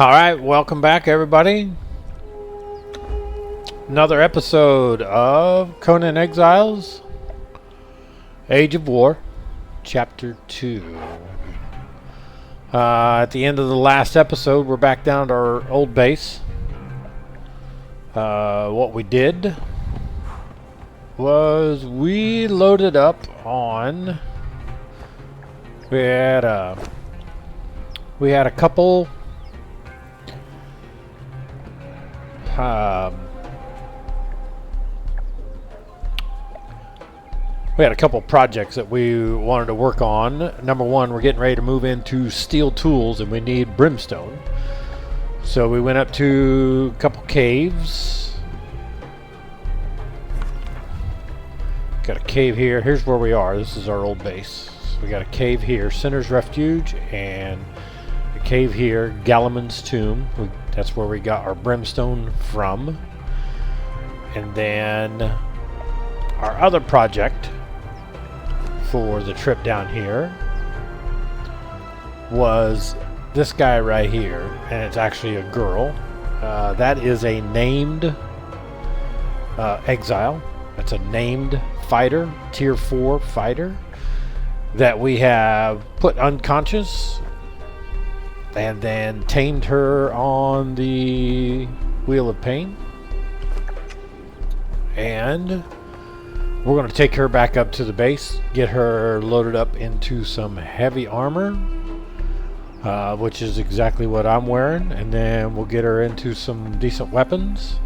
Alright, welcome back everybody. Another episode of Conan Exiles, Age of War, Chapter 2. At the end of the last episode, we're back down to our old base. What we did was we loaded up on... We had a couple... we had a couple projects that we wanted to work on. Number one, we're getting ready to move into steel tools and we need brimstone. So we went up to a couple caves. Got a cave here. Here's where we are. This is our old base. So we got a cave here, Sinner's Refuge, and a cave here, Galliman's Tomb. That's where we got our brimstone from. And then our other project for the trip down here was this guy right here, and it's actually a girl. That is a named exile. That's a named fighter, tier 4 fighter that we have put unconscious and then tamed her on the Wheel of Pain. And we're going to take her back up to the base, get her loaded up into some heavy armor, which is exactly what I'm wearing, and then we'll get her into some decent weapons.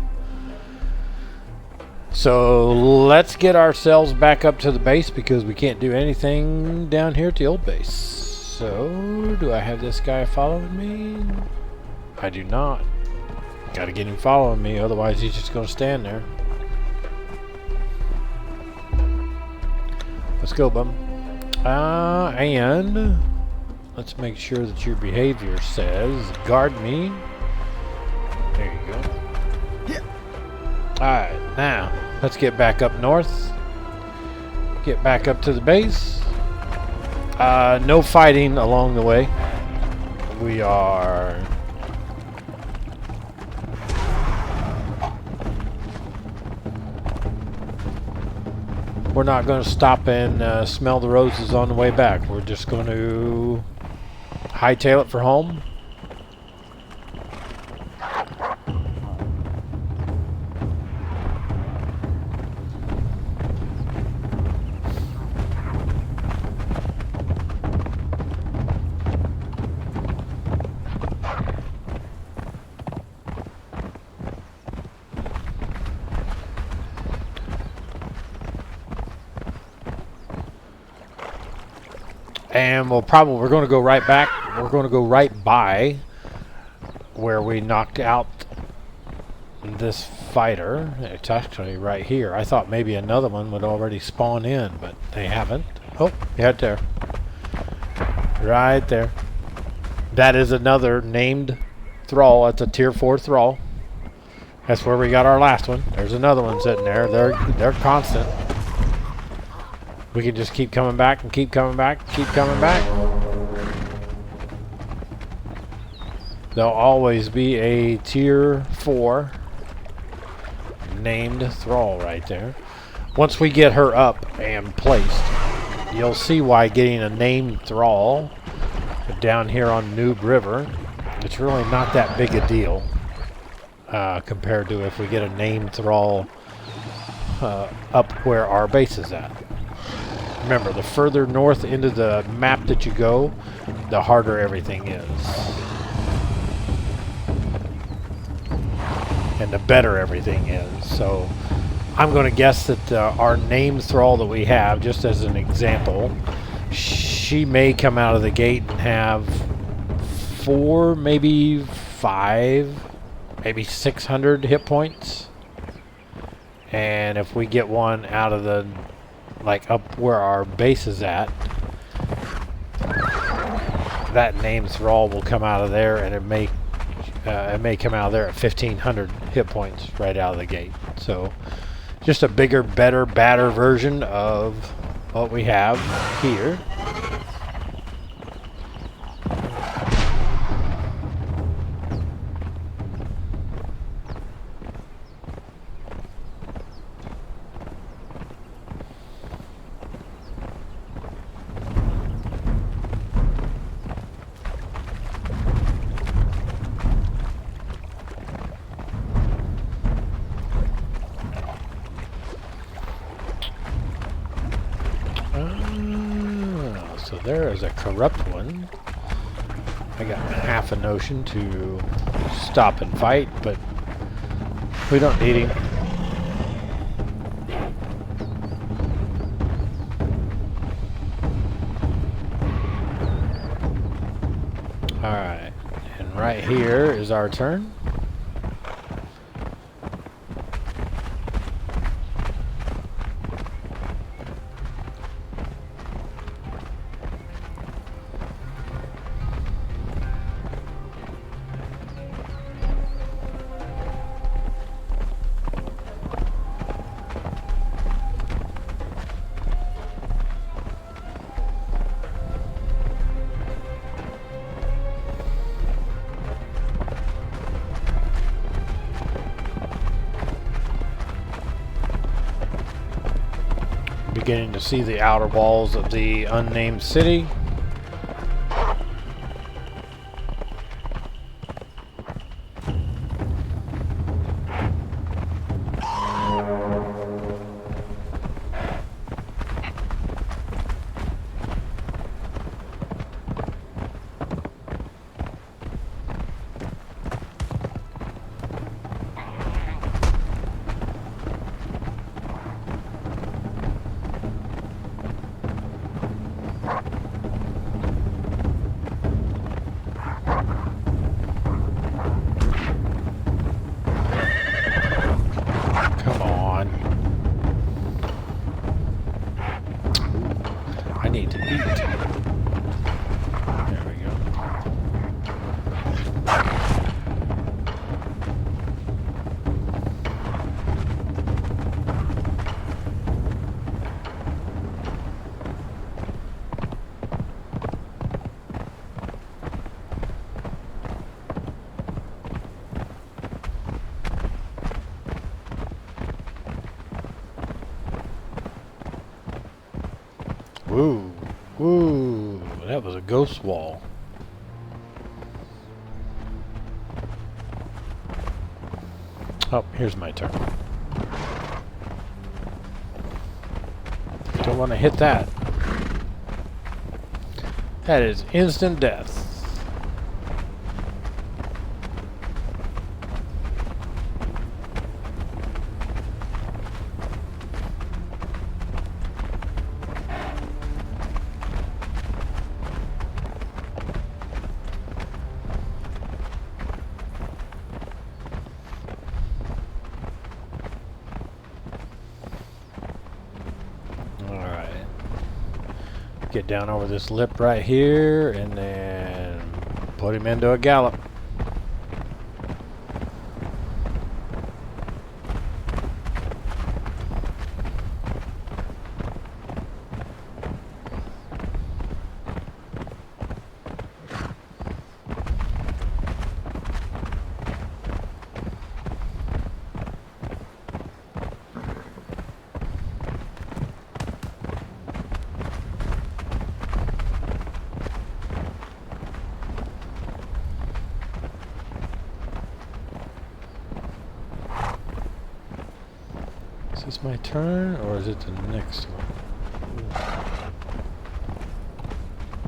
So let's get ourselves back up to the base because we can't do anything down here at the old base. So, do I have this guy following me? I do not. Gotta get him following me, otherwise he's just gonna stand there. Let's go, bum. And let's make sure that your behavior says guard me. There you go. Yeah. Alright, now let's get back up north. Get back up to the base. No fighting along the way. We're not going to stop and smell the roses on the way back. We're just going to hightail it for home. And we're going to go right back. We're going to go right by where we knocked out this fighter. It's actually right here. I thought maybe another one would already spawn in, but they haven't. Oh, yeah, there. Right there. That is another named thrall. That's a tier 4 thrall. That's where we got our last one. There's another one sitting there. They're constant. We can just keep coming back and keep coming back and keep coming back. There'll always be a tier 4 named thrall right there. Once we get her up and placed, you'll see why getting a named thrall down here on Noob River, it's really not that big a deal compared to if we get a named thrall up where our base is at. Remember, the further north into the map that you go, the harder everything is. And the better everything is. So, I'm going to guess that our named thrall that we have, just as an example, she may come out of the gate and have 4, maybe 5, maybe 600 hit points. And if we get one out of the... like up where our base is at, that named thrall will come out of there, and it may come out of there at 1,500 hit points right out of the gate. So just a bigger, better, badder version of what we have here. is a corrupt one. I got half a notion to stop and fight, but we don't need him. Alright, and right here is our turn. Beginning to see the outer walls of the unnamed city. Woo, woo, that was a ghost wall. Oh, here's my turn. Don't want to hit that. That is instant death. Get down over this lip right here and then put him into a gallop. Is this my turn, or is it the next one?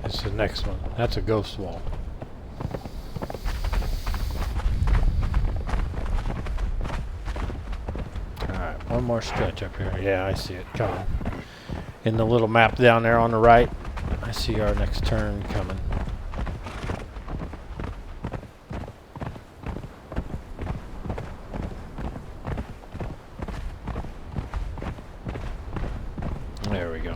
It's the next one. That's a ghost wall. Alright, one more stretch up here. Yeah, I see it coming. In the little map down there on the right, I see our next turn coming. There we go.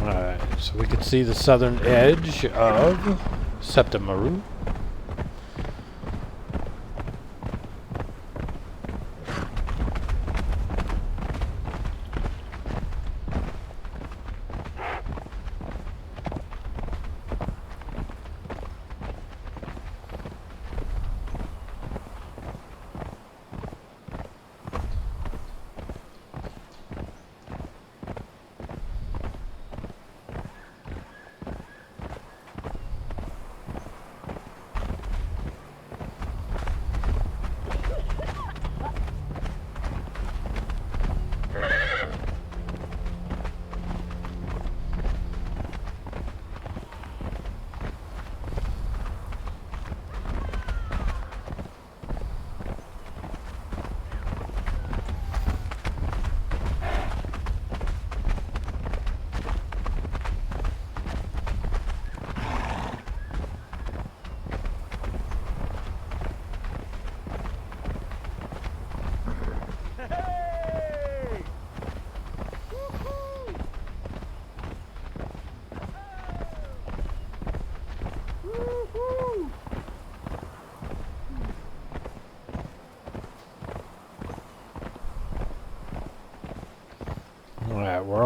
Alright, so we can see the southern edge of Septimaru.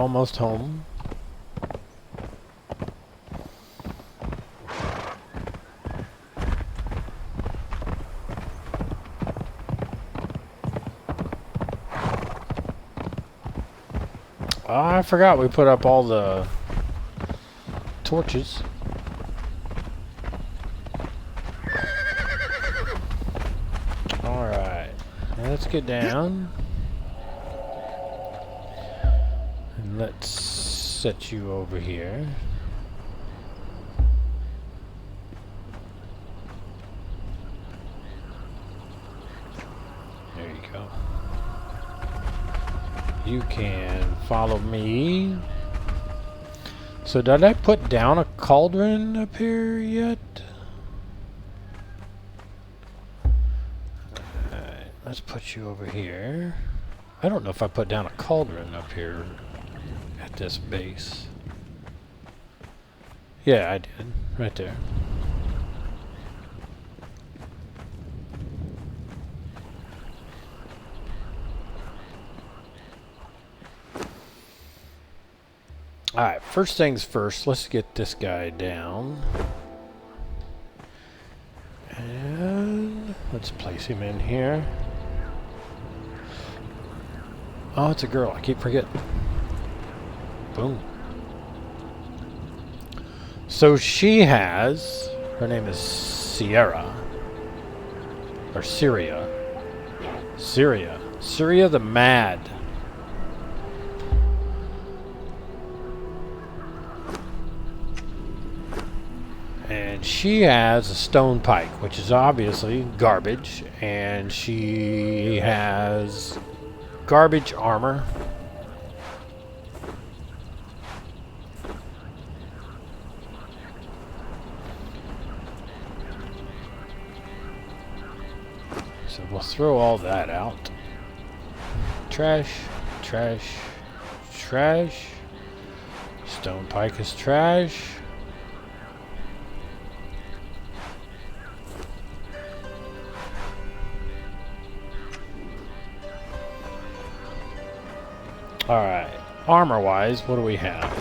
almost home. Oh, I forgot we put up all the torches. Alright, let's get down. And let's set you over here. There you go. You can follow me. So did I put down a cauldron up here yet? Alright, let's put you over here. I don't know if I put down a cauldron up here at this base. Yeah, I did. Right there. Alright, first things first, let's get this guy down. And let's place him in here. Oh, it's a girl. I keep forgetting. Boom. So she has, her name is Sierra. Or Syria. Syria the Mad. And she has a stone pike, which is obviously garbage, and she has garbage armor. So we'll throw all that out. Trash, trash, trash. Stone pike is trash. Alright, armor-wise, what do we have?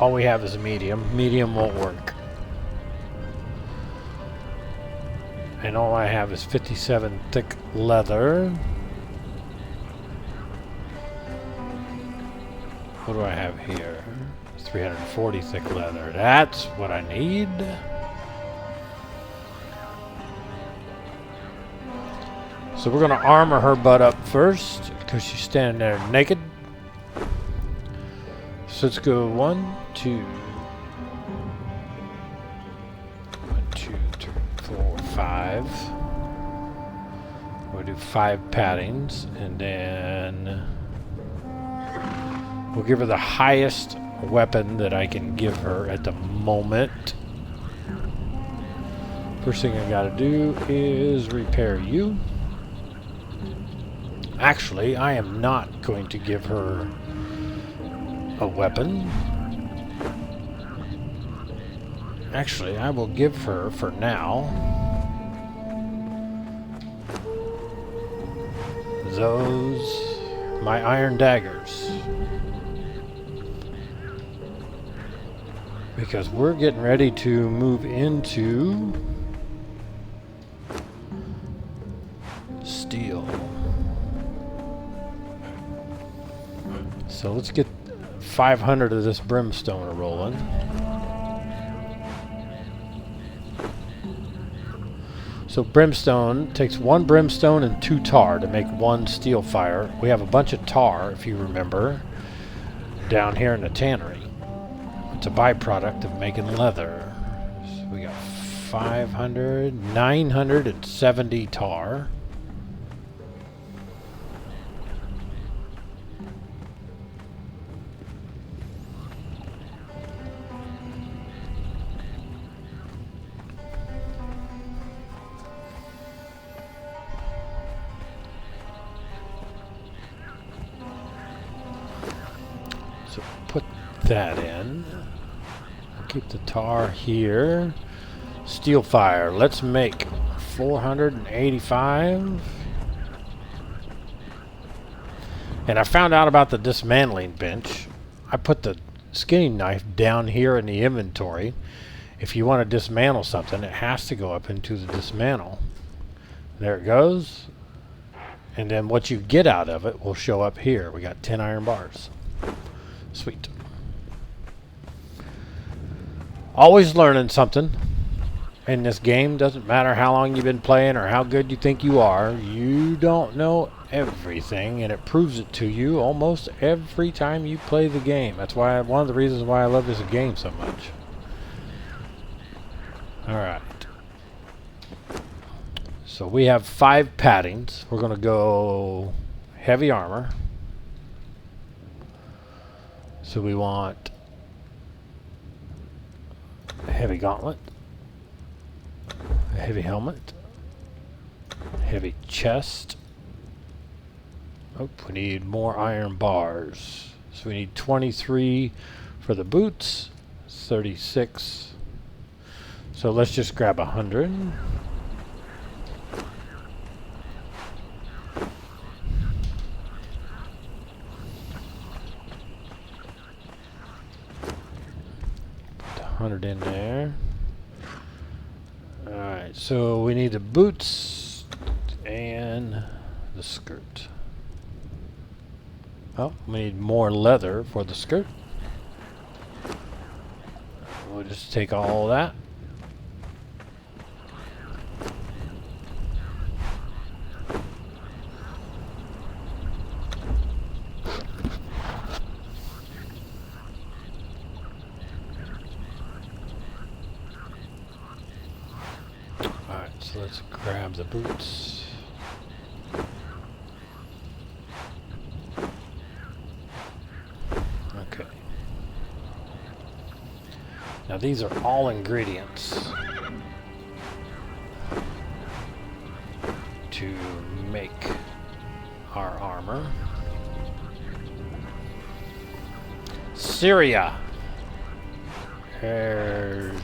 All we have is medium. Medium won't work. And all I have is 57 thick leather. What do I have here? 340 thick leather. That's what I need. So we're going to armor her butt up first, because she's standing there naked. So let's go 1, 2, 3, 4, 5. We'll do 5 paddings, and then we'll give her the highest weapon that I can give her at the moment. First thing I gotta do is repair you. Actually, I am not going to give her a weapon. Actually, I will give her, for now, my iron daggers. Because we're getting ready to move into steel. So let's get 500 of this brimstone rolling. So brimstone takes 1 brimstone and 2 tar to make 1 steel fire. We have a bunch of tar, if you remember, down here in the tannery. It's a byproduct of making leather. So we got 500, 970 tar. Put that in. Keep the tar here. Steel fire. Let's make 485. And I found out about the dismantling bench. I put the skinning knife down here in the inventory. If you want to dismantle something, it has to go up into the dismantle. There it goes. And then what you get out of it will show up here. We got 10 iron bars. Sweet. Always learning something in this game. Doesn't matter how long you've been playing or how good you think you are. You don't know everything, and it proves it to you almost every time you play the game. That's why one of the reasons why I love this game so much. Alright. So we have 5 paddings. We're going to go heavy armor. So we want a heavy gauntlet, a heavy helmet, heavy chest. Oh, we need more iron bars. So we need 23 for the boots, 36. So let's just grab 100. Put 100 in there. Alright, so we need the boots and the skirt. Oh, we need more leather for the skirt. We'll just take all that. Alright, so let's grab the boots. Okay. Now these are all ingredients to make our armor. Syria. There's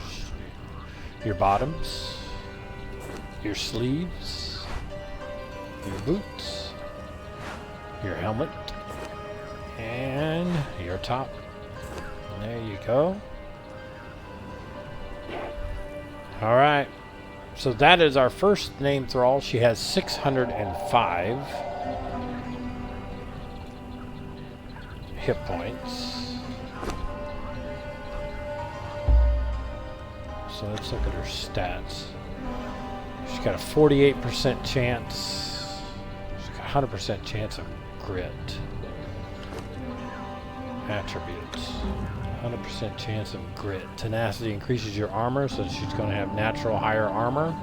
your bottoms, your sleeves, your boots, your helmet, and your top. And there you go. Alright, so that is our first name thrall. She has 605 hit points. So let's look at her stats. She's got a 48% chance. She's got a 100% chance of grit. Attributes. 100% chance of grit. Tenacity increases your armor, so she's going to have natural higher armor.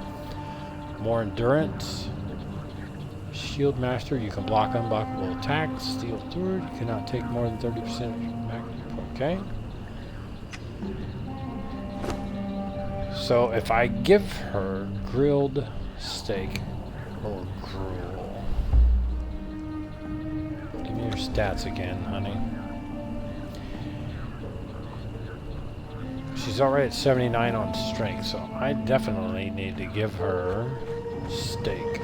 More endurance. Shield Master, you can block unblockable attacks. Steel Steward, you cannot take more than 30% back. Okay. So if I give her grilled steak or gruel. Give me your stats again, honey. She's already at 79 on strength, so I definitely need to give her steak.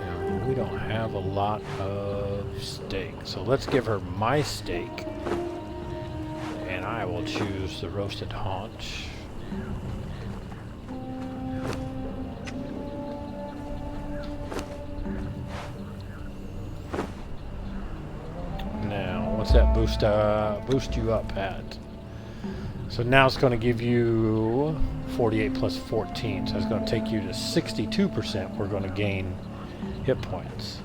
And we don't have a lot of steak, so let's give her my steak. And I will choose the roasted haunch. Now, what's that boost you up at? So now it's going to give you 48 plus 14, so it's going to take you to 62%. We're going to gain hit points.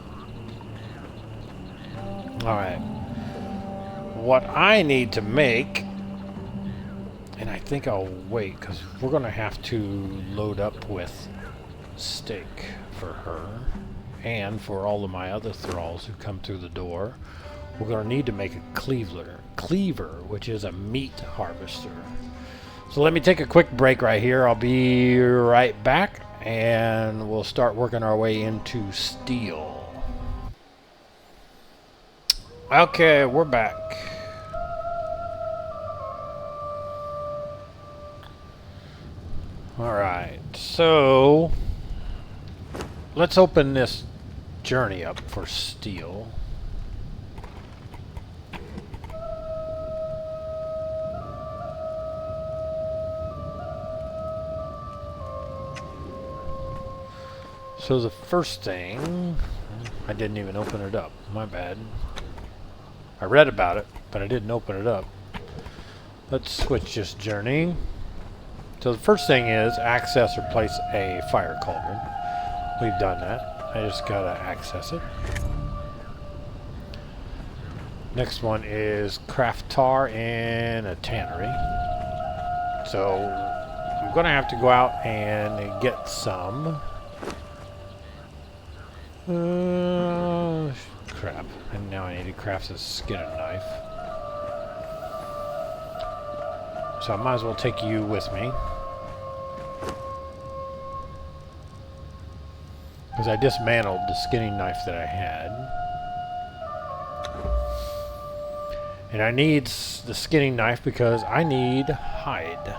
Alright. What I need to make, and I think I'll wait, because we're going to have to load up with steak for her, and for all of my other thralls who come through the door. We're going to need to make a cleaver, which is a meat harvester. So let me take a quick break right here. I'll be right back, and we'll start working our way into steel. Okay, we're back. Alright, so let's open this journey up for steel. So the first thing, I didn't even open it up. My bad. I read about it, but I didn't open it up. Let's switch this journey. So the first thing is access or place a fire cauldron. We've done that. I just gotta access it. Next one is craft tar in a tannery. So I'm gonna have to go out and get some. Crap. And now I need to craft a skinning knife. So I might as well take you with me. Because I dismantled the skinning knife that I had. And I need the skinning knife because I need hide.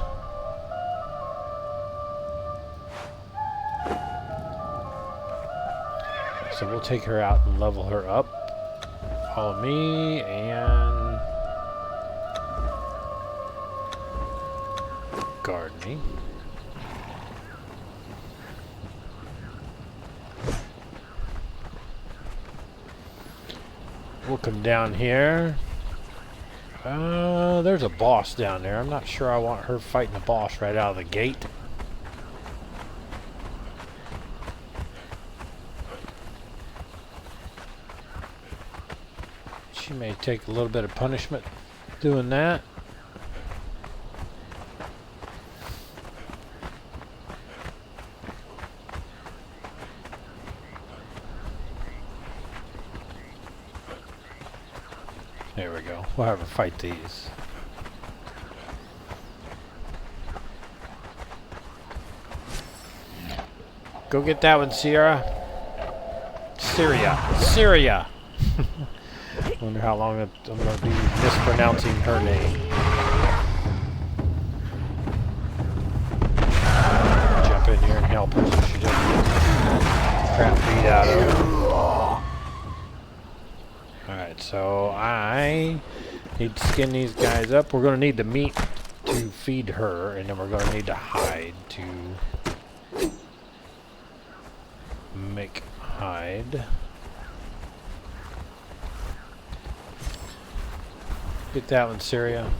So we'll take her out and level her up. Follow me and guard me. We'll come down here. There's a boss down there. I'm not sure I want her fighting the boss right out of the gate. She may take a little bit of punishment doing that. There we go. We'll have her fight these. Go get that one, Sierra. Syria. Wonder how long I'm going to be mispronouncing her name. Jump in here and help her so she doesn't get crap beat out of her. Alright, so I need to skin these guys up. We're going to need the meat to feed her, and then we're going to need to hide to make hide. Get that one, Syria.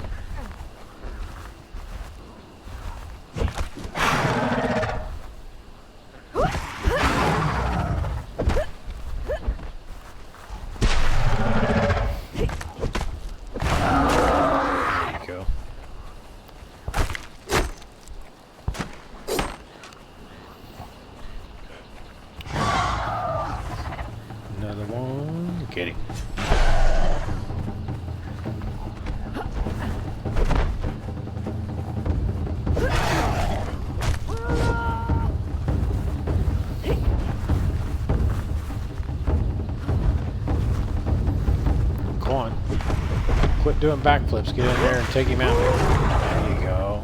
Quit doing backflips. Get in there and take him out. There you go.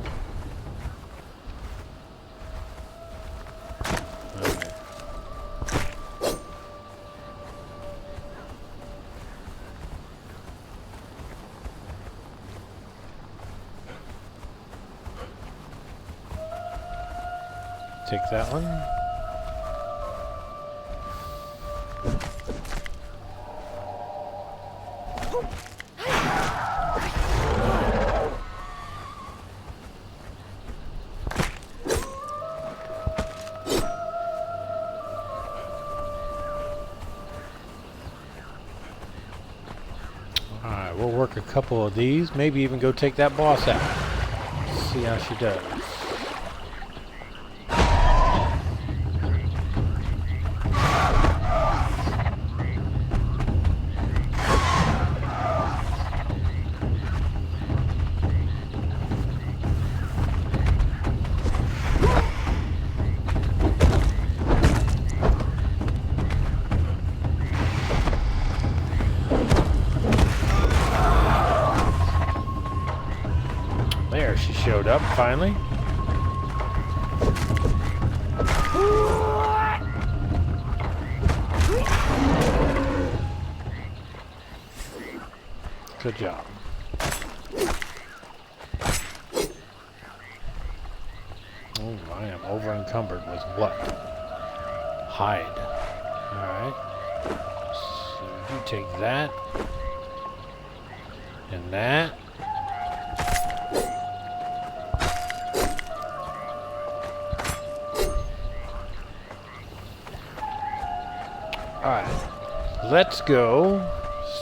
Okay. Take that one. Alright, we'll work a couple of these, maybe even go take that boss out. See how she does. There, she showed up finally. Good job. Oh, I am over encumbered with what? hide. Alright. So you take that. And that. Alright. Let's go.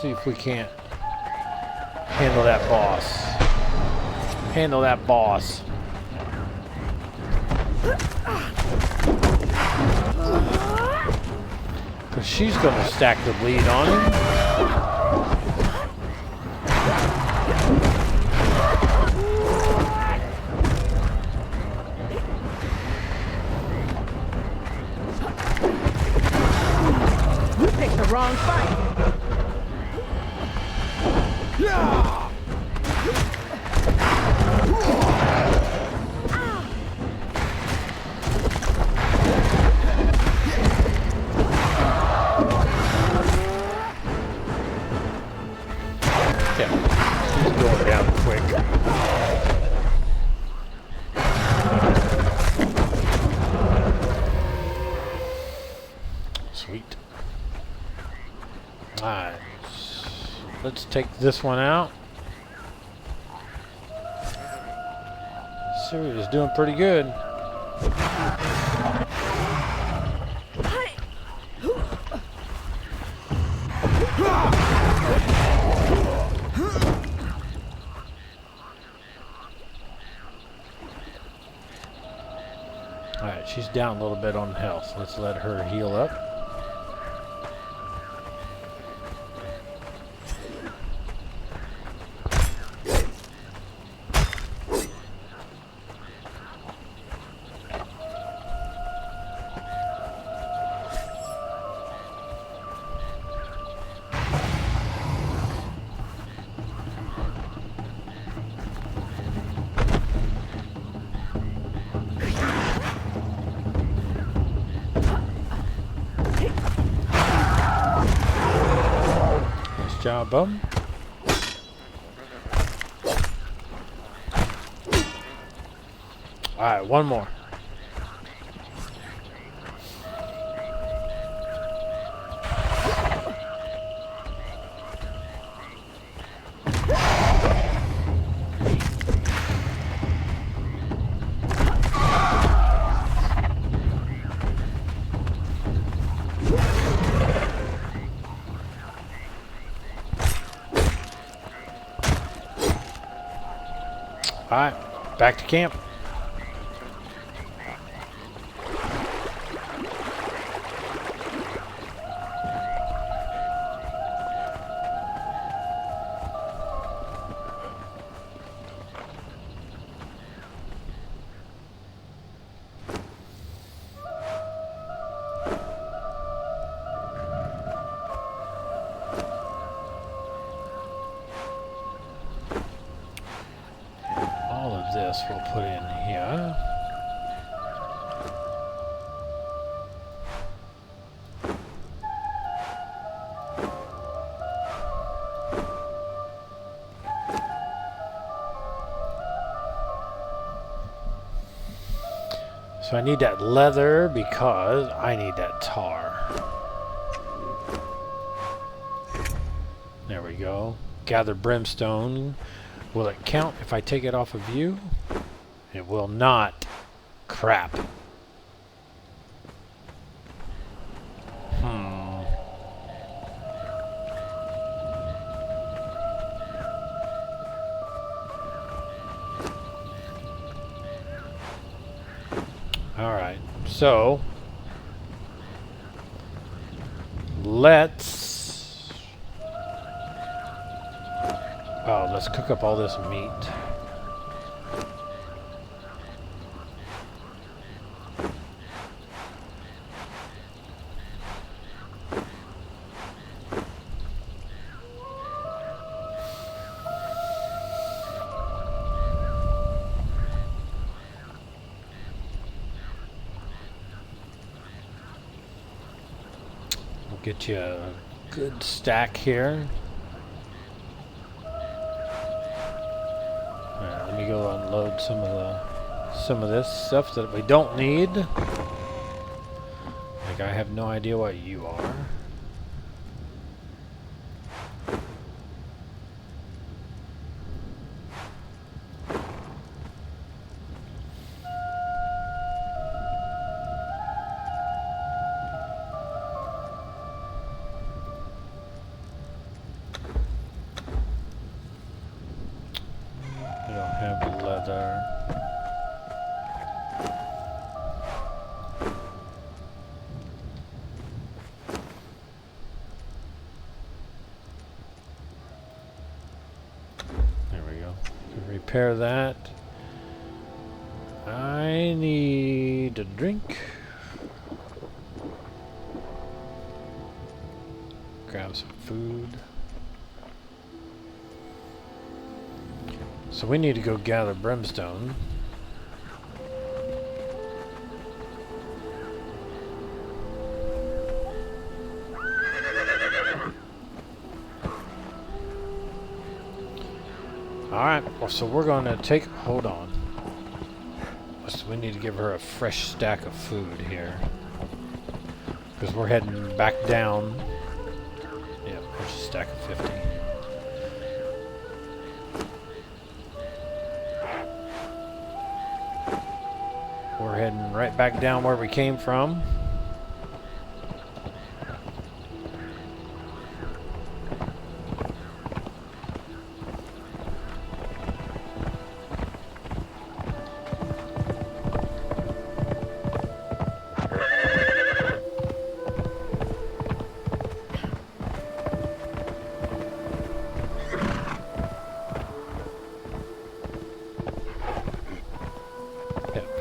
See if we can't handle that boss. Handle that boss. Because she's going to stack the bleed on him. You picked the wrong fight. Sweet. Alright. Let's take this one out. Siri is doing pretty good. Alright, she's down a little bit on health. Let's let her heal up. Job, bum. Alright, one more. Alright, back to camp. This we'll put in here. So I need that leather because I need that tar. There we go. Gather brimstone. Will it count if I take it off of you? It will not. Crap. Alright, so let's cook up all this meat. We'll get you a good stack here. Let me go unload some of this stuff that we don't need. Like like I have no idea what you are. I don't have leather. There we go. To repair that, I need a drink. Grab some food. So we need to go gather brimstone. Alright, so we're going to take... Hold on. So we need to give her a fresh stack of food here. Because we're heading back down. Yeah, there's a stack of 50. We're heading right back down where we came from.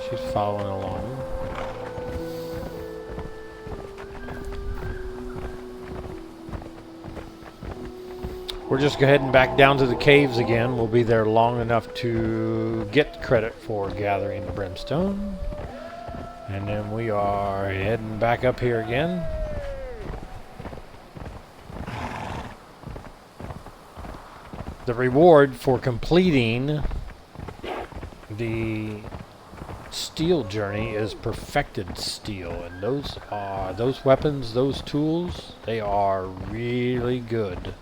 She's following along. We're just heading back down to the caves again. We'll be there long enough to get credit for gathering the brimstone. And then we are heading back up here again. The reward for completing the steel journey is perfected steel, and those weapons, those tools, they are really good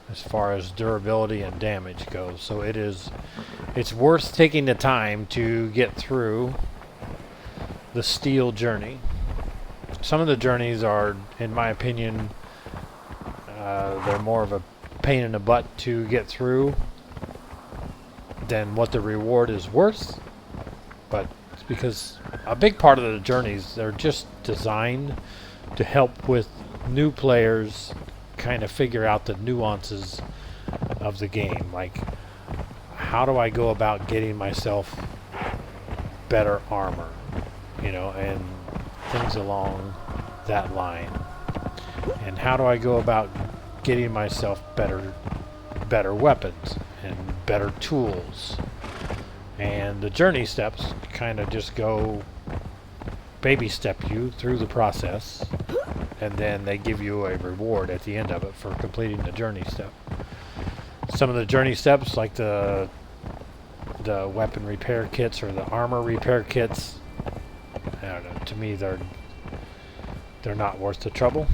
as far as durability and damage goes. So it's worth taking the time to get through the steel journey. Some of the journeys are, in my opinion, they're more of a pain in the butt to get through than what the reward is worth. But it's because a big part of the journeys, they're just designed to help with new players kind of figure out the nuances of the game. Like, how do I go about getting myself better armor? You know, and things along that line. And how do I go about getting myself better weapons and better tools? And the journey steps kind of just go baby step you through the process, and then they give you a reward at the end of it for completing the journey step. Some of the journey steps, like the weapon repair kits or the armor repair kits, I don't know, to me they're not worth the trouble.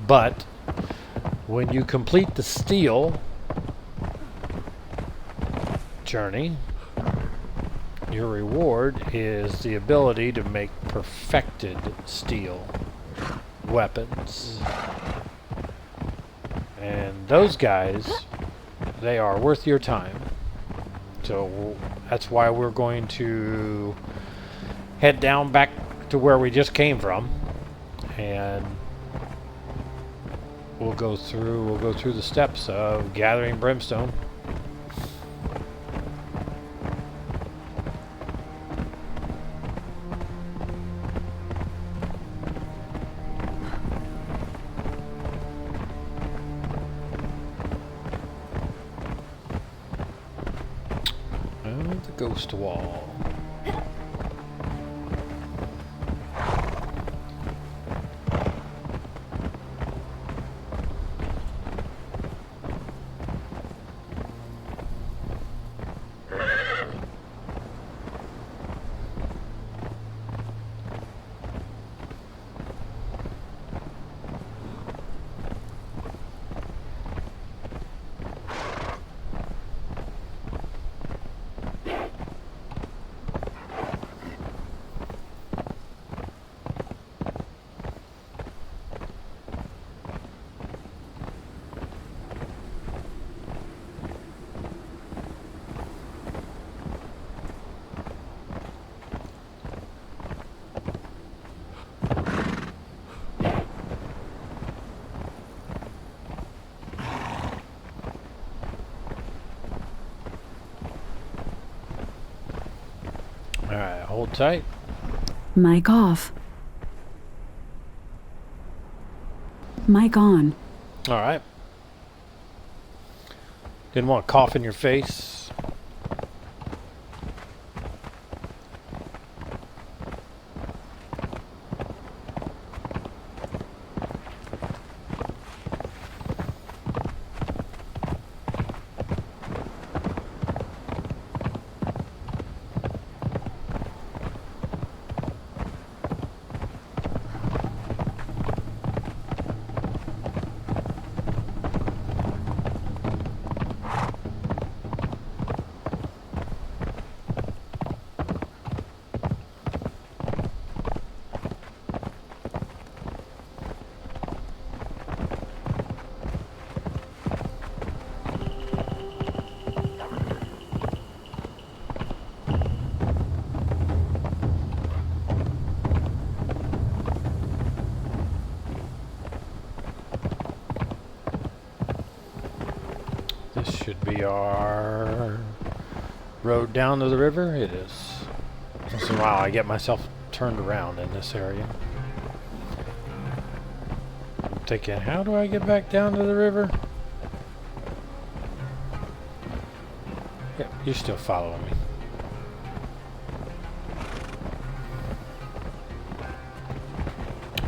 But when you complete the steel journey, your reward is the ability to make perfected steel weapons. And those guys, they are worth your time. So that's why we're going to head down back to where we just came from, and we'll go through the steps of gathering brimstone. And the ghost wall. Hold tight. Mic off. Mic on. Alright. Didn't want to cough in your face. This should be our road down to the river. It is. Once in a while I get myself turned around in this area. I'm thinking, how do I get back down to the river? Yeah, you're still following me.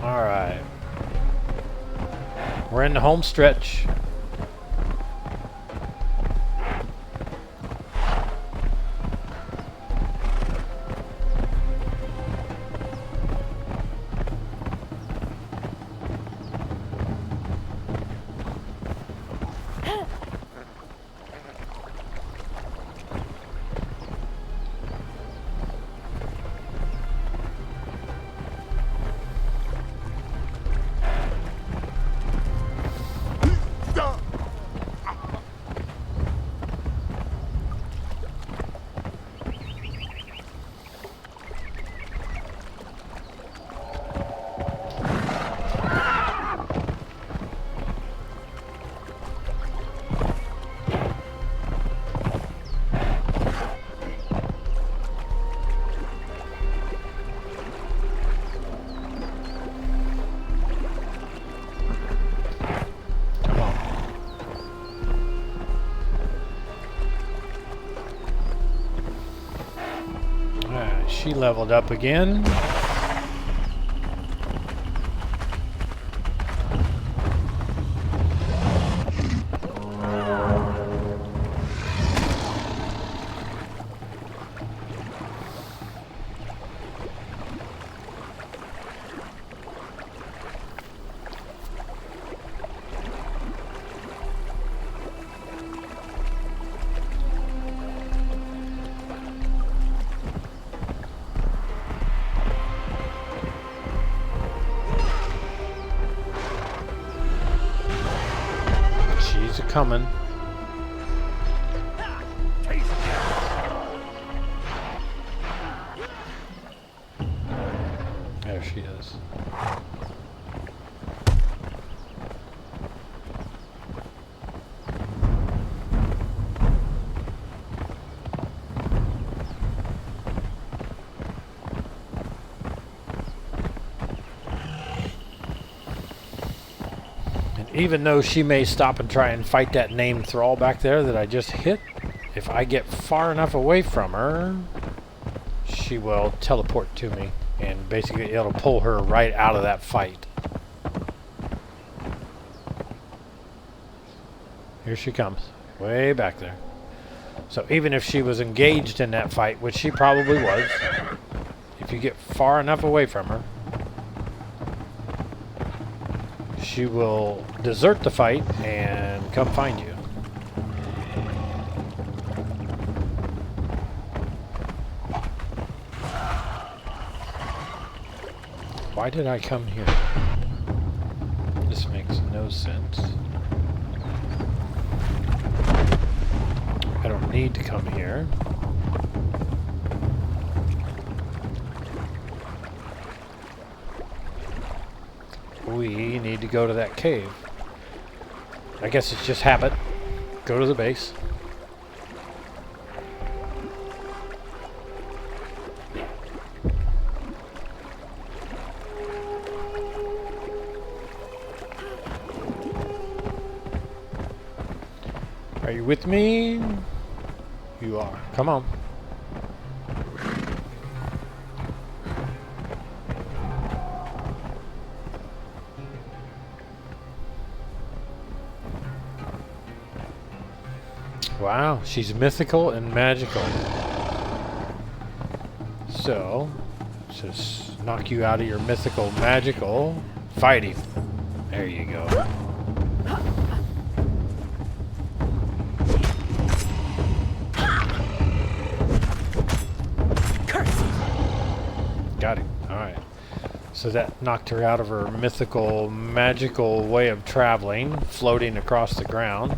Alright. We're in the home stretch. She leveled up again. Coming. There she is. Even though she may stop and try and fight that named thrall back there that I just hit, if I get far enough away from her, she will teleport to me, and basically it'll pull her right out of that fight. Here she comes, way back there. So even if she was engaged in that fight, which she probably was, if you get far enough away from her, she will desert the fight and come find you. Why did I come here? This makes no sense. I don't need to come here. We need to go to that cave. I guess it's just habit. Go to the base. Are you with me? You are. Come on. Wow, she's mythical and magical. So, just knock you out of your mythical, magical. Fight him. There you go. Got him. Alright. So that knocked her out of her mythical, magical way of traveling, floating across the ground.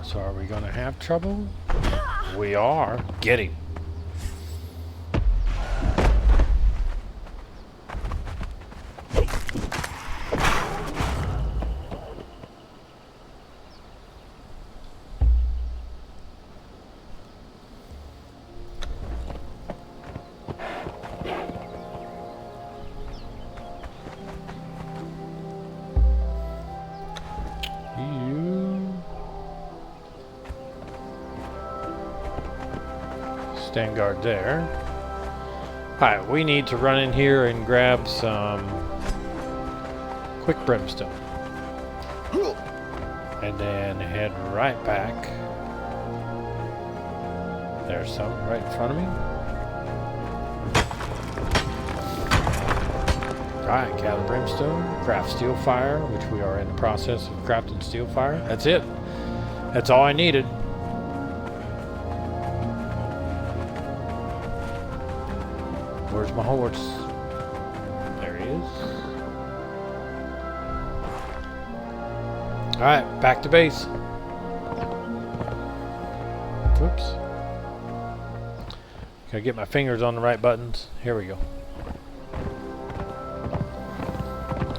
So are we going to have trouble? We are. Get him. Stand guard there. Alright, we need to run in here and grab some quick brimstone. And then head right back. There's some right in front of me. Alright, gather brimstone, craft steel fire, which we are in the process of crafting steel fire. That's it. That's all I needed. Where's my horse? There he is. Alright, back to base. Whoops. Gotta get my fingers on the right buttons. Here we go.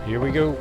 Here we go.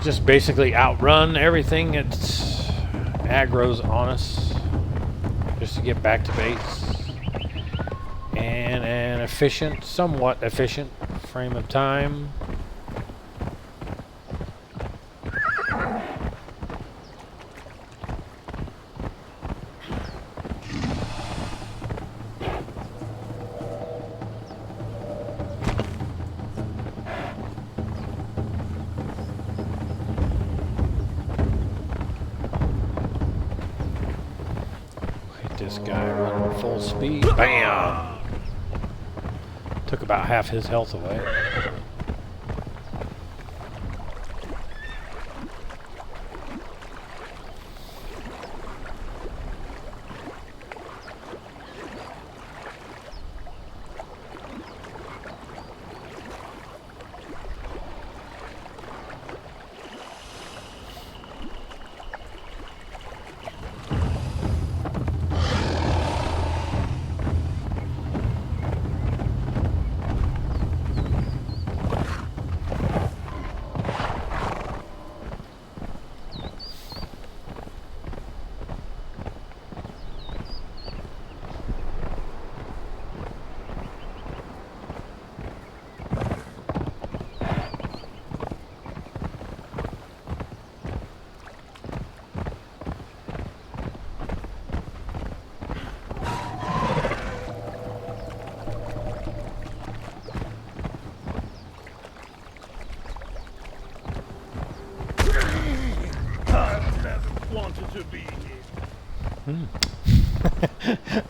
Just basically outrun everything that's aggro's on us, just to get back to base. And an efficient, somewhat efficient frame of time. This guy running full speed. Bam! Took about half his health away.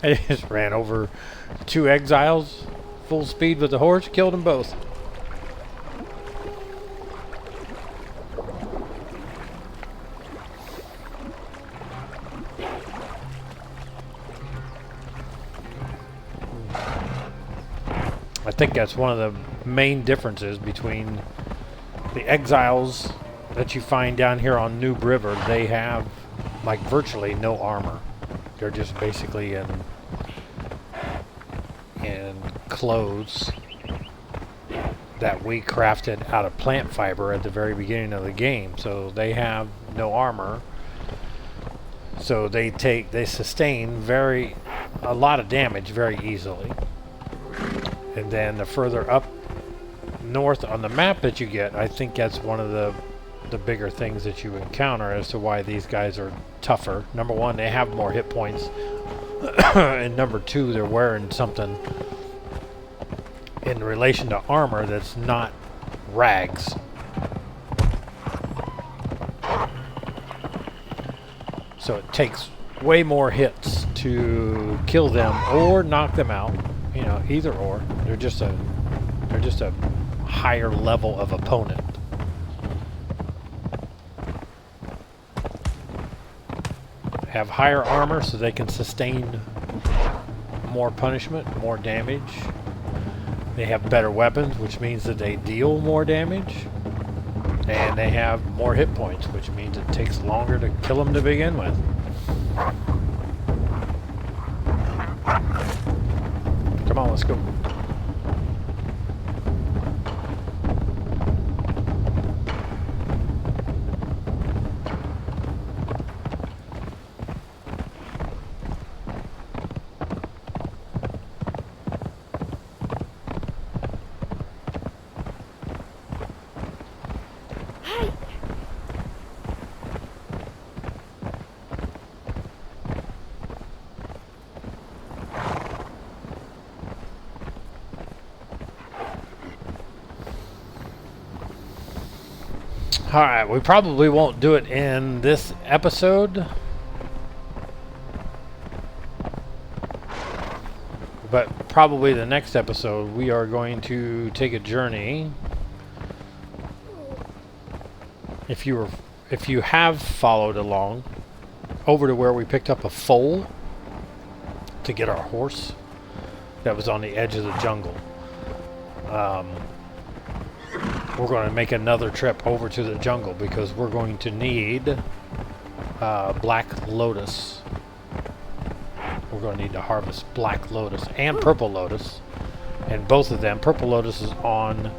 I just ran over 2 exiles, full speed with the horse, killed them both. I think that's one of the main differences between the exiles that you find down here on Noob River. They have like virtually no armor. They're just basically in clothes that we crafted out of plant fiber at the very beginning of the game. So they have no armor. So they sustain a lot of damage very easily. And then the further up north on the map that you get, I think that's one of the bigger things that you encounter as to why these guys are tougher. Number one, they have more hit points. And number two, they're wearing something in relation to armor that's not rags. So it takes way more hits to kill them or knock them out. You know, either or. They're just a higher level of opponent. Have higher armor so they can sustain more punishment, more damage. They have better weapons, which means that they deal more damage. And they have more hit points, which means it takes longer to kill them to begin with. Come on, let's go. Alright, we probably won't do it in this episode, but probably the next episode we are going to take a journey. If you have followed along over to where we picked up a foal to get our horse that was on the edge of the jungle. We're going to make another trip over to the jungle because we're going to need black lotus. We're going to need to harvest black lotus and purple lotus. And both of them, purple lotus is on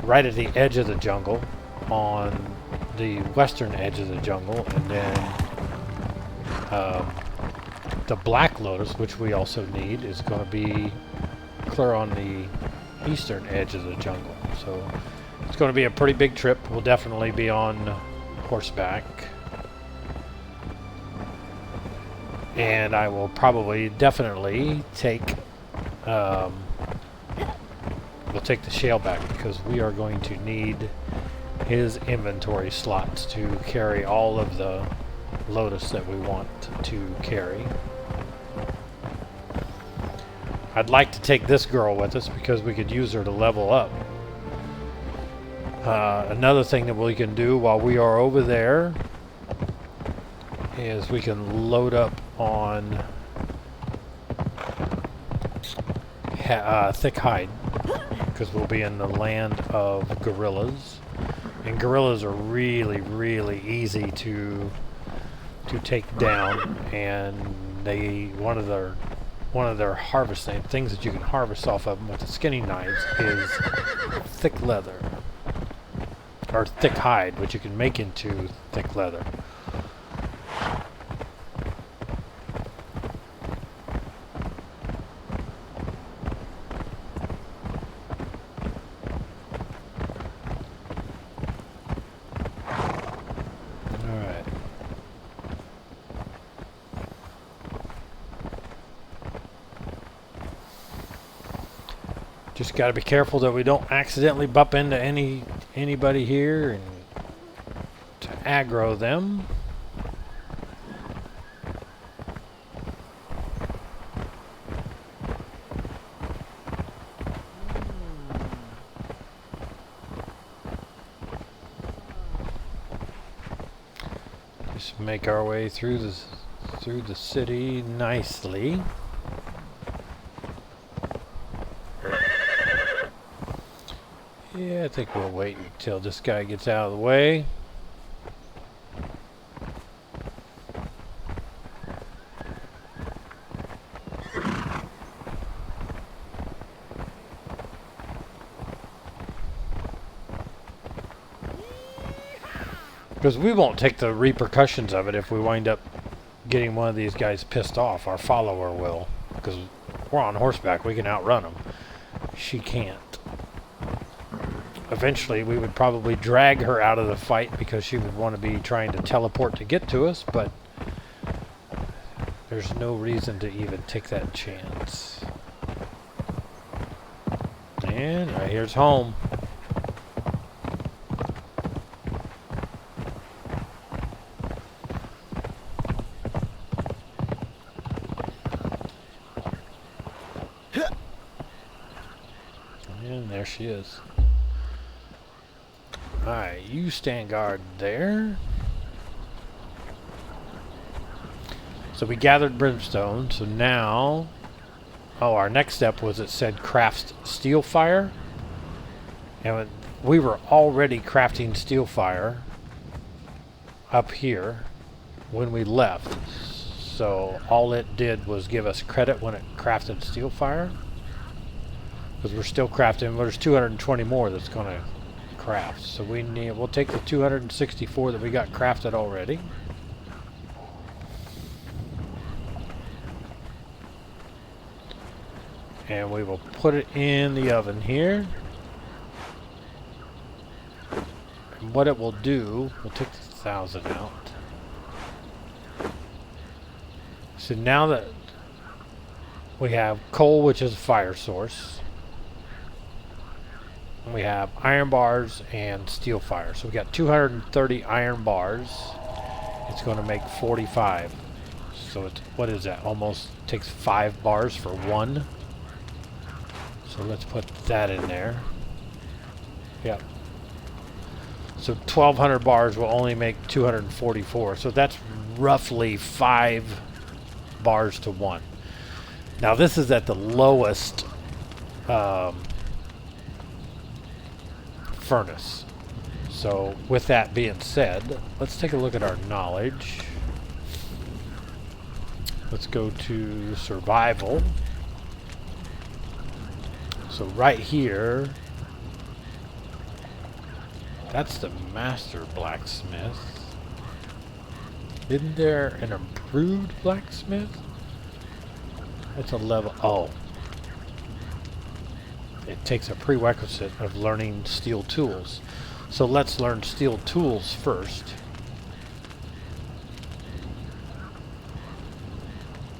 right at the edge of the jungle, on the western edge of the jungle, and then the black lotus, which we also need, is going to be clear on the eastern edge of the jungle. So it's going to be a pretty big trip. We'll definitely be on horseback. And I will probably definitely take we'll take the shaleback because we are going to need his inventory slots to carry all of the lotus that we want to carry. I'd like to take this girl with us because we could use her to level up. Another thing that we can do while we are over there is we can load up on thick hide because we'll be in the land of gorillas, and gorillas are really, really easy to take down, and one of their harvesting things that you can harvest off of them with the skinning knives is thick leather. Or thick hide, which you can make into thick leather. Alright. Just got to be careful that we don't accidentally bump into anybody here and to aggro them. Let's make our way through the city nicely. Yeah, I think we'll wait until this guy gets out of the way. Because we won't take the repercussions of it if we wind up getting one of these guys pissed off. Our follower will. Because we're on horseback, we can outrun them. She can't. Eventually, we would probably drag her out of the fight because she would want to be trying to teleport to get to us, but there's no reason to even take that chance. And right here's home. And there she is. Alright, you stand guard there. So we gathered brimstone, so now... Oh, our next step was it said craft steel fire. And we were already crafting steel fire up here when we left. So all it did was give us credit when it crafted steel fire. Because we're still crafting, there's 220 more that's going to craft. So we'll take the 264 that we got crafted already. And we will put it in the oven here. And what it will do, we'll take the 1,000 out. So now that we have coal, which is a fire source, we have iron bars and steel fire. So we got 230 iron bars. It's going to make 45. So it's, what is that? Almost takes 5 bars for 1. So let's put that in there. Yep. So 1,200 bars will only make 244. So that's roughly 5 bars to 1. Now this is at the lowest furnace. So with that being said, let's take a look at our knowledge. Let's go to survival. So right here, that's the master blacksmith. Isn't there an improved blacksmith? That's a level, oh. It takes a prerequisite of learning steel tools. So let's learn steel tools first.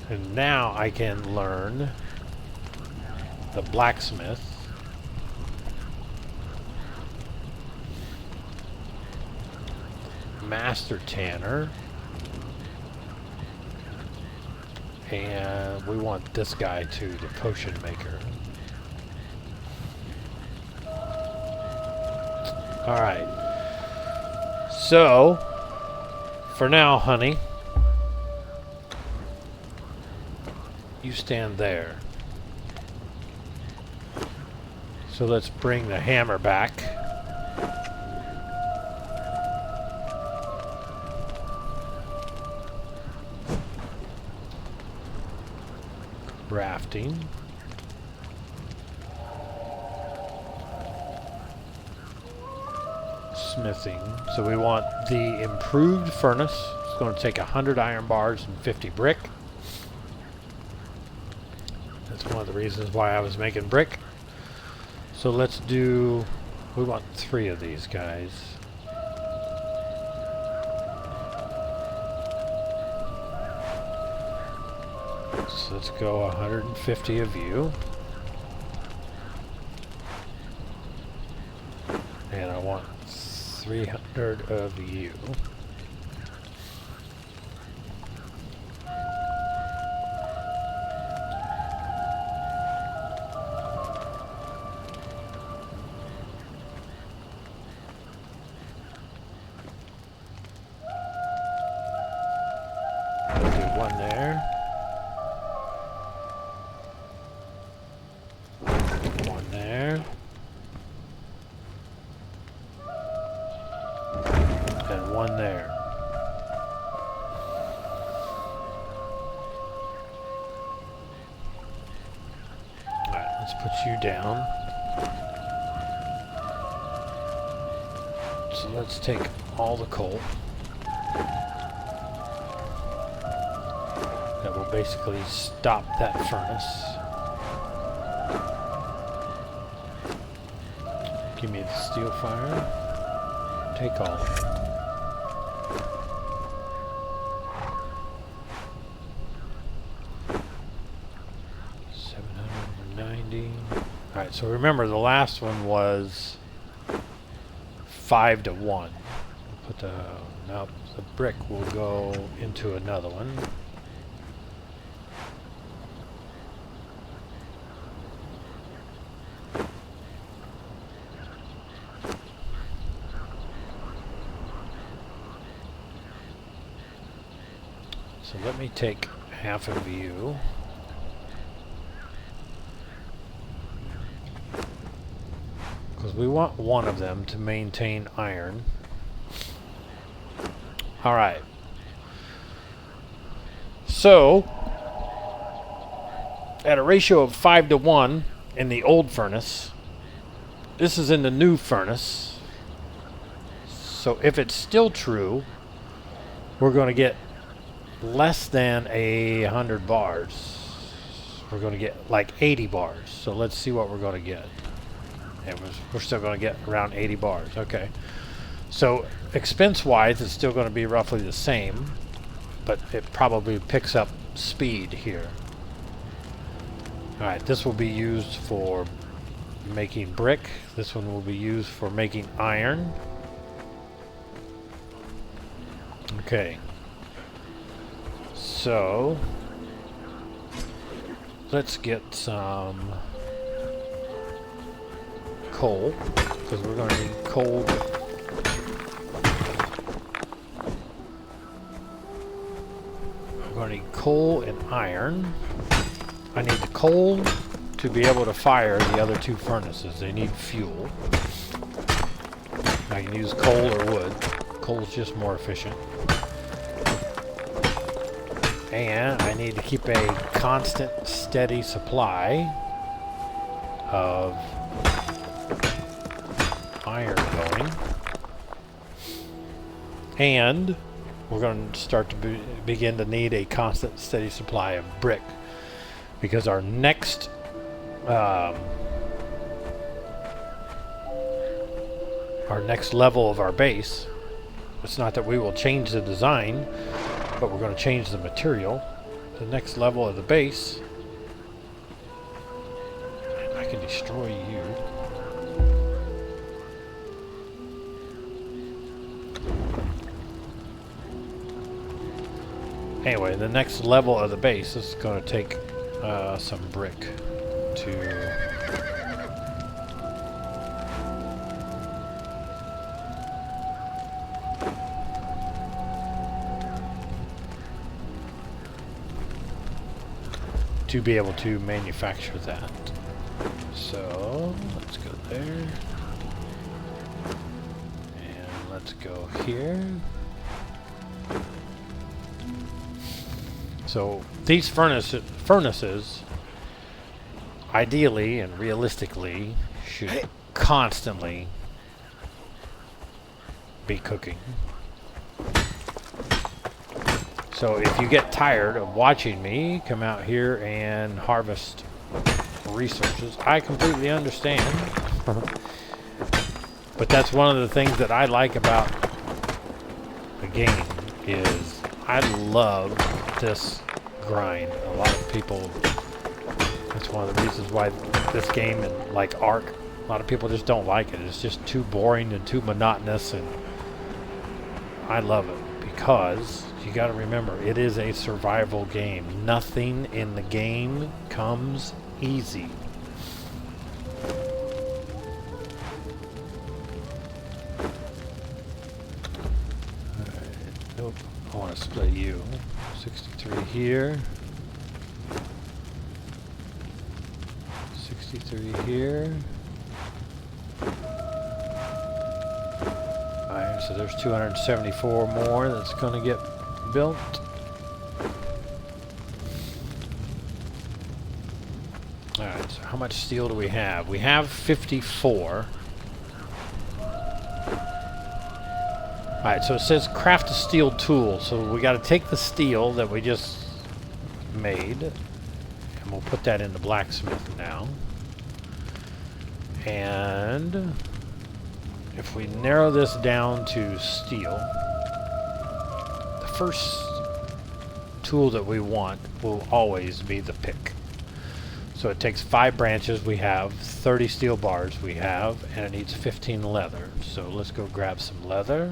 And now I can learn the blacksmith. Master tanner. And we want this guy too, the potion maker. Alright. So, for now, honey, you stand there. So let's bring the hammer back. Rafting. Smithing. So we want the improved furnace. It's going to take 100 iron bars and 50 brick. That's one of the reasons why I was making brick. So let's do, we want 3 of these guys. So let's go 150 of you. And I want 300 of you. one there. One there. And one there. Alright, let's put you down. So let's take all the coal. That will basically stop that furnace. Give me the steel fire. Take all. $790. Alright, so remember the last one was 5 to 1. We'll put the nope, the brick will go into another one. So let me take half of you. Because we want one of them to maintain iron. Alright. So, at a ratio of 5 to 1 in the old furnace, this is in the new furnace. So if it's still true, we're going to get less than 100 bars. We're going to get like 80 bars. So let's see what we're going to get. And we're still going to get around 80 bars. Okay. So expense-wise, it's still going to be roughly the same, but it probably picks up speed here. Alright, this will be used for making brick. This one will be used for making iron. Okay. So, let's get some coal, because we're going to need coal. We're going to need coal and iron. I need the coal to be able to fire the other two furnaces. They need fuel. I can use coal or wood. Coal's just more efficient. And I need to keep a constant, steady supply of iron going. And we're going to start to begin to need a constant, steady supply of brick. Because our next level of our base, it's not that we will change the design, but we're going to change the material. The next level of the base, and I can destroy you. Anyway, the next level of the base is going to take some brick to be able to manufacture that. So let's go there, and let's go here. So these furnaces ideally and realistically should constantly be cooking. So if you get tired of watching me come out here and harvest resources, I completely understand. But that's one of the things that I like about the game is I love this grind. A lot of people, that's one of the reasons why this game and like Ark, a lot of people just don't like it. It's just too boring and too monotonous, and I love it because you got to remember it is a survival game. Nothing in the game comes easy. Nope, I want to split you. 63 here. 63 here. Alright, so there's 274 more that's going to get built. Alright, so how much steel do we have? We have 54. Alright, so it says craft a steel tool. So we got to take the steel that we just made, and we'll put that in the blacksmith now. And if we narrow this down to steel, the first tool that we want will always be the pick. So it takes 5 branches we have, 30 steel bars we have, and it needs 15 leather. So let's go grab some leather.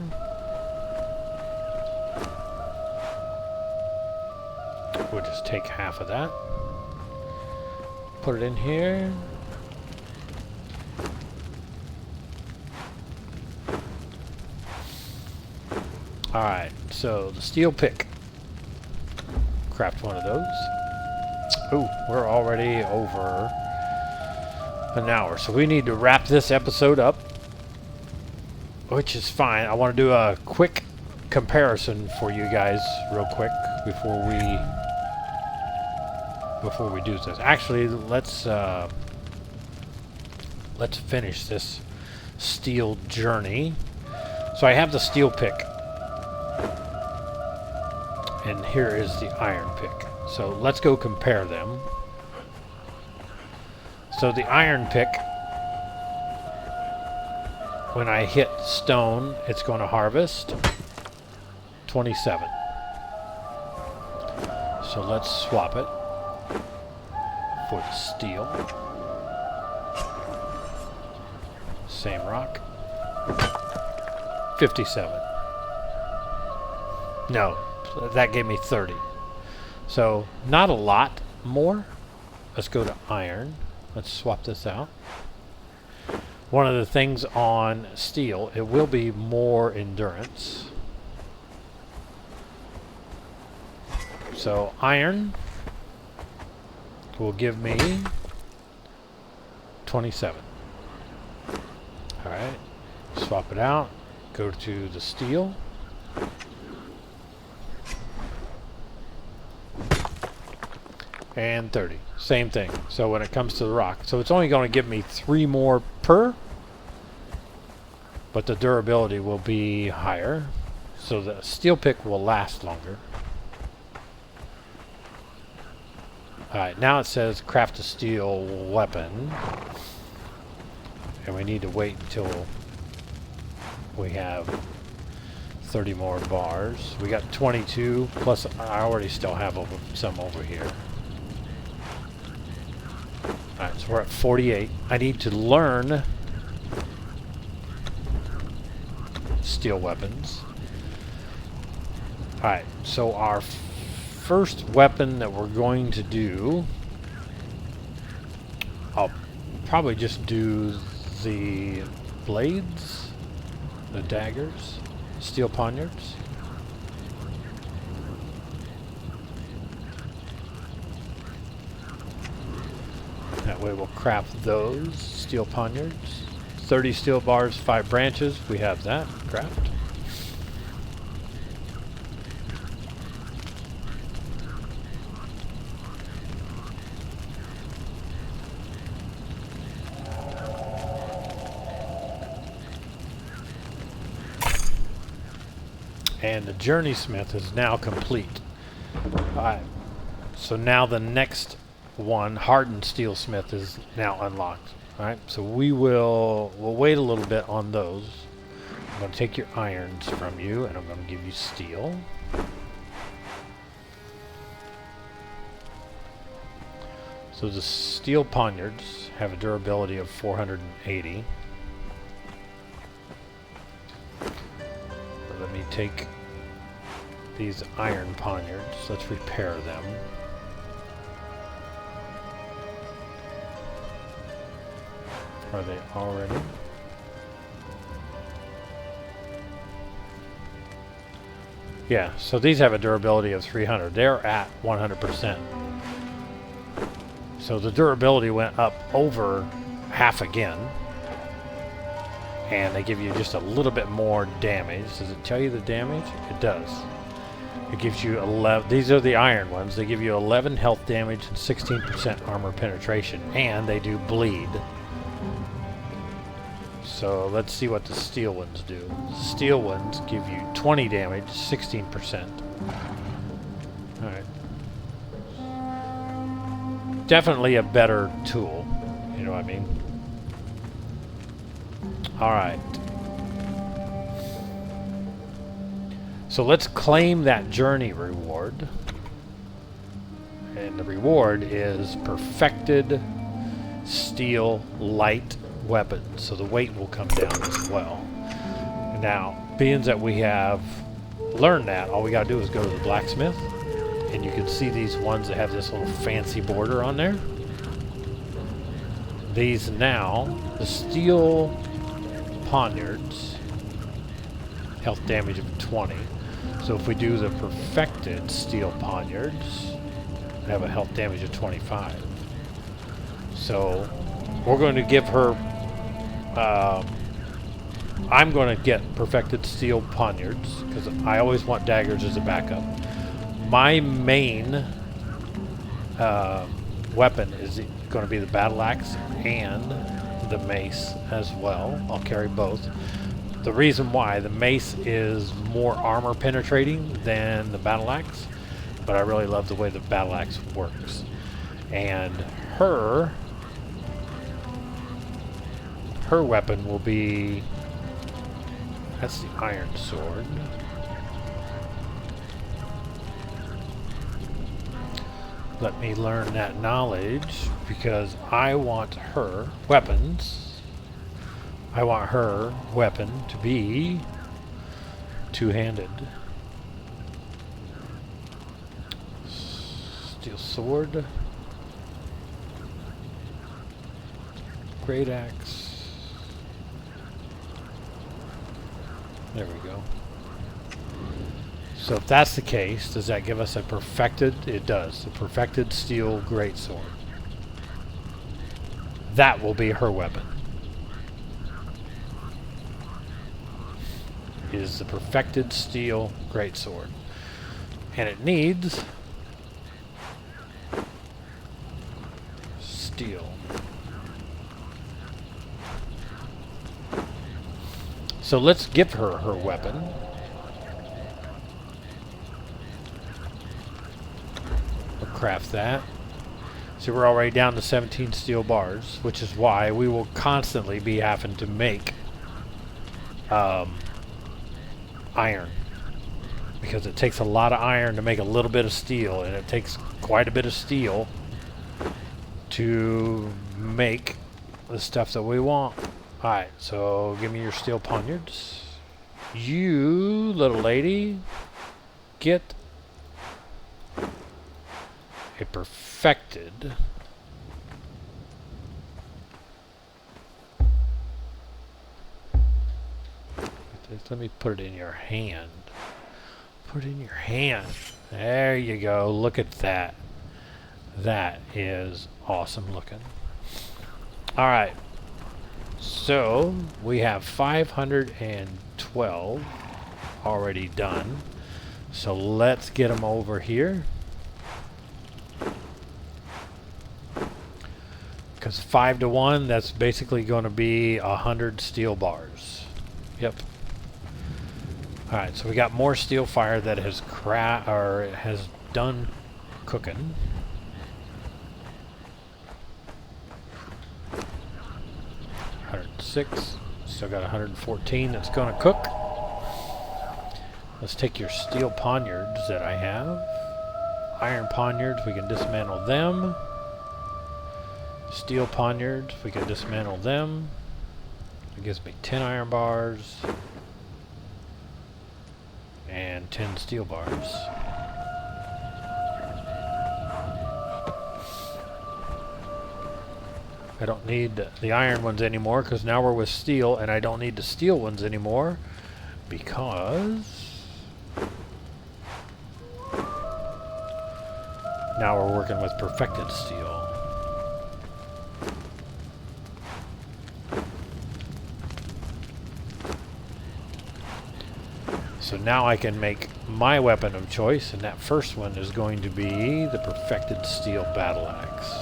We'll just take half of that. Put it in here. Alright, so the steel pick. Craft one of those. Ooh, we're already over an hour. So we need to wrap this episode up, which is fine. I want to do a quick comparison for you guys real quick before we do this. Actually, let's finish this steel journey. So I have the steel pick, and here is the iron pick. So let's go compare them. So the iron pick, when I hit stone, it's going to harvest 27. So let's swap it for the steel. Same rock. 57. No, that gave me 30. So not a lot more. Let's go to iron. Let's swap this out. One of the things on steel, it will be more endurance. So iron will give me 27. Alright, swap it out, go to the steel. And 30. Same thing. So when it comes to the rock, so it's only going to give me 3 more per, but the durability will be higher. So the steel pick will last longer. Alright, now it says craft a steel weapon. And we need to wait until we have 30 more bars. We got 22, plus I already still have some over here. Alright, so we're at 48. I need to learn steel weapons. Alright, so our first weapon that we're going to do, I'll probably just do the blades, the daggers, steel poniards. That way we'll craft those steel poniards. 30 steel bars, 5 branches. We have that. Craft. And the Journey Smith is now complete. Alright. So now the next one, Hardened Steelsmith, is now unlocked. Alright, so we'll wait a little bit on those. I'm going to take your irons from you, and I'm going to give you steel. So the steel poniards have a durability of 480. Let me take these iron poniards. Let's repair them. Are they already? Yeah, so these have a durability of 300. They're at 100%. So the durability went up over half again. And they give you just a little bit more damage. Does it tell you the damage? It does. It gives you 11. These are the iron ones. They give you 11 health damage and 16% armor penetration. And they do bleed. So let's see what the steel ones do. The steel ones give you 20 damage, 16%. Alright. Definitely a better tool. You know what I mean? Alright. So let's claim that journey reward. And the reward is perfected steel light weapon. So the weight will come down as well. Now, being that we have learned that, all we gotta do is go to the blacksmith. And you can see these ones that have this little fancy border on there. These now, the steel poniards, health damage of 20. So if we do the perfected steel poniards, they have a health damage of 25. So we're going to give her, I'm going to get perfected steel poniards because I always want daggers as a backup. My main weapon is going to be the battle axe and the mace as well. I'll carry both. The reason why, the mace is more armor penetrating than the battle axe, but I really love the way the battle axe works. And her weapon will be, that's the iron sword. Let me learn that knowledge because I want her weapons. I want her weapon to be two-handed. Steel sword. Great axe. There we go. So if that's the case, does that give us a perfected? It does. A perfected steel greatsword. That will be her weapon. Is the perfected steel greatsword. And it needs steel. So let's give her her weapon. We'll craft that. So we're already down to 17 steel bars, which is why we will constantly be having to make iron, because it takes a lot of iron to make a little bit of steel, and it takes quite a bit of steel to make the stuff that we want. Alright, so give me your steel poniards. You, little lady, get a perfected let me put it in your hand. Put it in your hand. There you go. Look at that. That is awesome looking. Alright. So, we have 512 already done. So, let's get them over here. Because 5 to 1, that's basically going to be 100 steel bars. Yep. Alright, so we got more steel fire that has has done cooking. $106. Still got 114 that's going to cook. Let's take your steel poniards that I have. Iron poniards, we can dismantle them. Steel poniards, we can dismantle them. It gives me 10 iron bars. And 10 steel bars. I don't need the iron ones anymore because now we're with steel, and I don't need the steel ones anymore because Now we're working with perfected steel. So now I can make my weapon of choice, and that first one is going to be the perfected steel battle axe.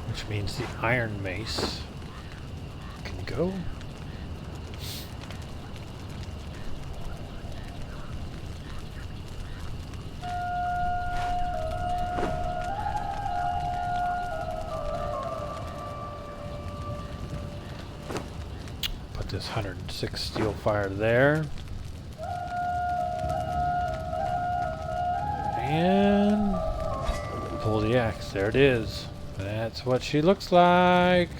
Which means the iron mace can go. This 106 steel fire there. And pull the axe. There it is. That's what she looks like.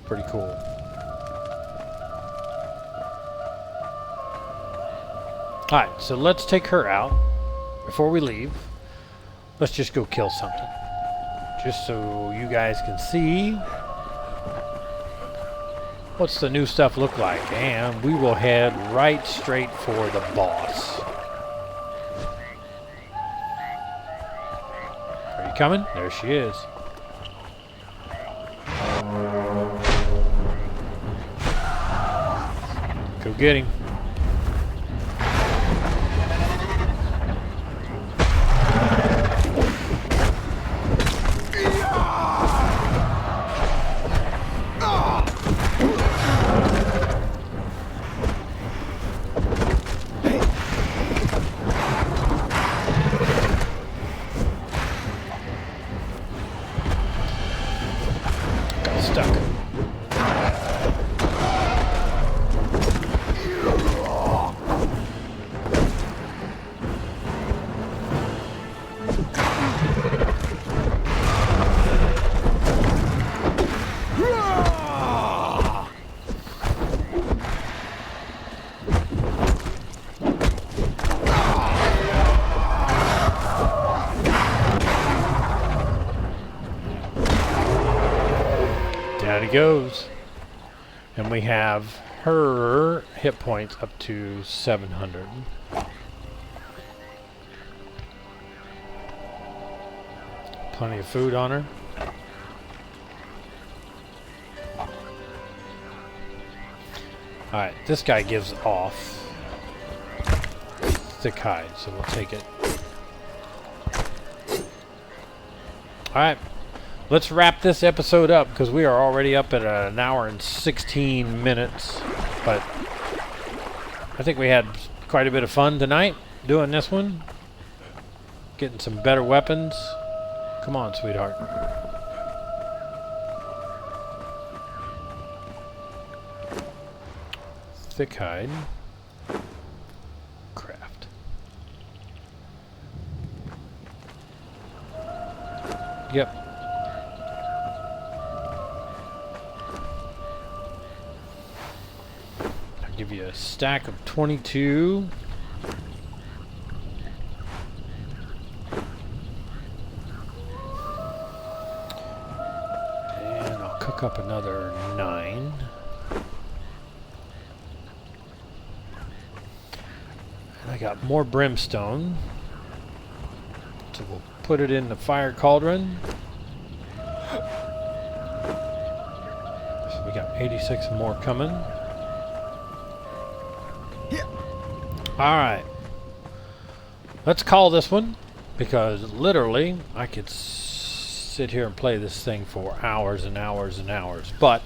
Pretty cool. Alright, so let's take her out. Before we leave, let's just go kill something. Just so you guys can see what's the new stuff look like, and we will head right straight for the boss. Are you coming? There she is. Go get him. Down he goes. And we have her hit points up to 700. Plenty of food on her. Alright, this guy gives off thick hide, so we'll take it. Alright, let's wrap this episode up because we are already up at an hour and 16 minutes. But I think we had quite a bit of fun tonight doing this one. Getting some better weapons. Come on, sweetheart. Thick hide. Craft. Yep. I'll give you a stack of 22. And I'll cook up another 9. And I got more brimstone. So we'll put it in the fire cauldron. So we got 86 more coming. Alright. Let's call this one, because literally I could sit here and play this thing for hours and hours and hours. But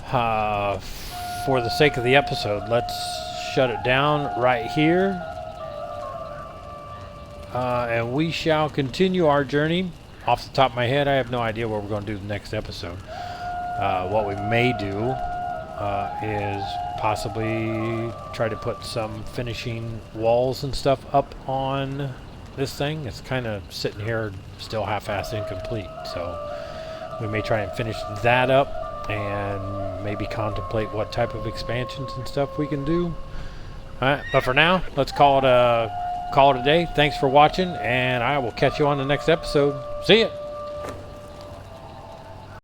for the sake of the episode, let's shut it down right here. And we shall continue our journey. Off the top of my head, I have no idea what we're going to do the next episode. What we may do is possibly try to put some finishing walls and stuff up on this thing. It's kind of sitting here still half-assed incomplete. So we may try and finish that up and maybe contemplate what type of expansions and stuff we can do. Alright, but for now, let's call it a day. Thanks for watching, and I will catch you on the next episode. See ya!